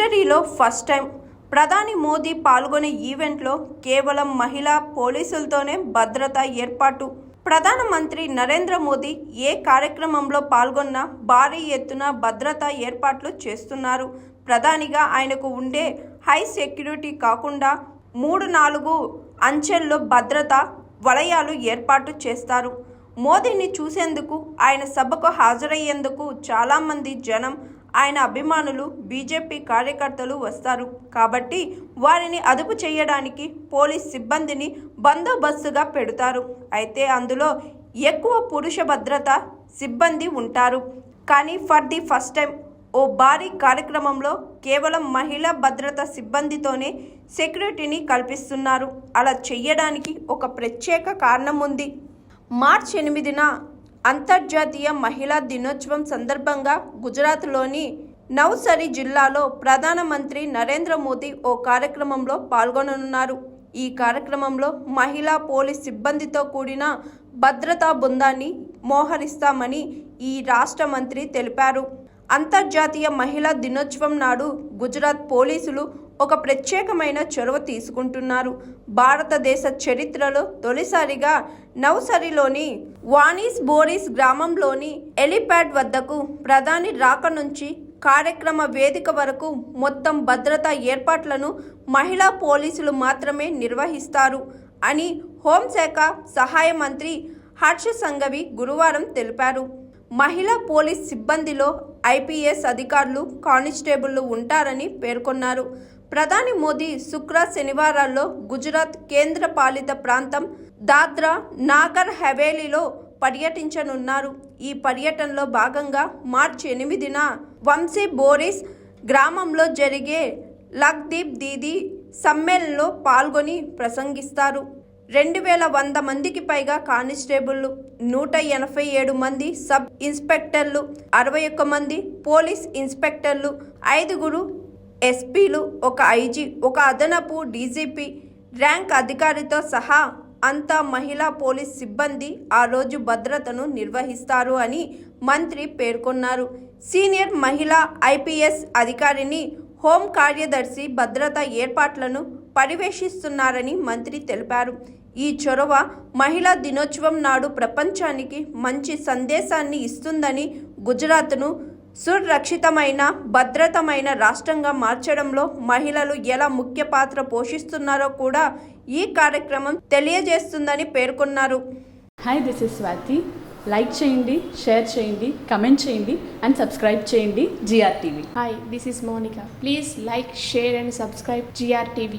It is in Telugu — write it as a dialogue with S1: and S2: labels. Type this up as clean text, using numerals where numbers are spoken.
S1: హిస్టరీలో ఫస్ట్ టైం ప్రధాని మోదీ పాల్గొనే ఈవెంట్లో కేవలం మహిళా పోలీసులతోనే భద్రత ఏర్పాటు. ప్రధానమంత్రి నరేంద్ర మోదీ ఏ కార్యక్రమంలో పాల్గొన్నా భారీ ఎత్తున భద్రతా ఏర్పాట్లు చేస్తున్నారు. ప్రధానిగా ఆయనకు ఉండే హై సెక్యూరిటీ కాకుండా 3-4 అంచెల్లో భద్రతా వలయాలు ఏర్పాటు చేస్తారు. మోదీని చూసేందుకు, ఆయన సభకు హాజరయ్యేందుకు చాలామంది జనం, ఆయన అభిమానులు, బీజేపీ కార్యకర్తలు వస్తారు. కాబట్టి వారిని అదుపు చేయడానికి పోలీస్ సిబ్బందిని బందోబస్తుగా పెడతారు. అయితే అందులో ఎక్కువ పురుష భద్రతా సిబ్బంది ఉంటారు. కానీ ఫర్ ది ఫస్ట్ టైం ఓ భారీ కార్యక్రమంలో కేవలం మహిళా భద్రతా సిబ్బందితోనే సెక్యూరిటీని కల్పిస్తున్నారు. అలా చేయడానికి ఒక ప్రత్యేక కారణం ఉంది. మార్చి 8న అంతర్జాతీయ మహిళా దినోత్సవం సందర్భంగా గుజరాత్లోని నవ్సరీ జిల్లాలో ప్రధానమంత్రి నరేంద్ర మోదీ ఓ కార్యక్రమంలో పాల్గొననున్నారు. ఈ కార్యక్రమంలో మహిళా పోలీస్ సిబ్బందితో కూడిన భద్రతా బృందాన్ని మోహరిస్తామని ఈ రాష్ట్ర మంత్రి తెలిపారు. అంతర్జాతీయ మహిళా దినోత్సవం నాడు గుజరాత్ పోలీసులు ఒక ప్రత్యేకమైన చొరవ తీసుకుంటున్నారు. భారతదేశ చరిత్రలో తొలిసారిగా నవ్సరీలోని వానీస్ బోరిస్ గ్రామంలోని ఎలిప్యాడ్ వద్దకు ప్రధాని రాక నుంచి కార్యక్రమ వేదిక వరకు మొత్తం భద్రతా ఏర్పాట్లను మహిళా పోలీసులు మాత్రమే నిర్వహిస్తారు అని హోంశాఖ సహాయ మంత్రి హర్ష సంఘవి గురువారం తెలిపారు. మహిళా పోలీస్ సిబ్బందిలో ఐపీఎస్ అధికారులు, కానిస్టేబుళ్లు ఉంటారని పేర్కొన్నారు. ప్రధాని మోదీ శనివారాల్లో గుజరాత్ కేంద్ర పాలిత ప్రాంతం దాద్రా నాగర్ హవేలీలో పర్యటించనున్నారు. ఈ పర్యటనలో భాగంగా మార్చి 8న వంశీ బోరిస్ గ్రామంలో జరిగే లక్షదీప్ దీదీ సమ్మేళనంలో పాల్గొని ప్రసంగిస్తారు. 2100 మందికి పైగా కానిస్టేబుళ్లు, 187 మంది సబ్ ఇన్స్పెక్టర్లు, 61 మంది పోలీస్ ఇన్స్పెక్టర్లు, 5 ఎస్పీలు, 1 ఐజీ, 1 అదనపు డీజీపీ ర్యాంక్ అధికారితో సహా అంతా మహిళా పోలీస్ సిబ్బంది ఆ రోజు భద్రతను నిర్వహిస్తారు అని మంత్రి పేర్కొన్నారు. సీనియర్ మహిళా ఐపీఎస్ అధికారిని హోం కార్యదర్శి భద్రతా ఏర్పాట్లను పర్యవేక్షిస్తున్నారని మంత్రి తెలిపారు. ఈ చొరవ మహిళా దినోత్సవం నాడు ప్రపంచానికి మంచి సందేశాన్ని ఇస్తుందని, గుజరాత్ను సురక్షితమైన, భద్రతమైన రాష్ట్రంగా మార్చడంలో మహిళలు ఎలా ముఖ్య పాత్ర పోషిస్తున్నారో కూడా ఈ కార్యక్రమం తెలియజేస్తుందని పేర్కొన్నారు.
S2: Hi, this is Swathi. Like చేయండి, షేర్ చేయండి, కమెంట్ చేయండి అండ్ సబ్స్క్రైబ్ చేయండి GR TV.
S3: Hi, this is Monica. Please like, share and subscribe GR TV.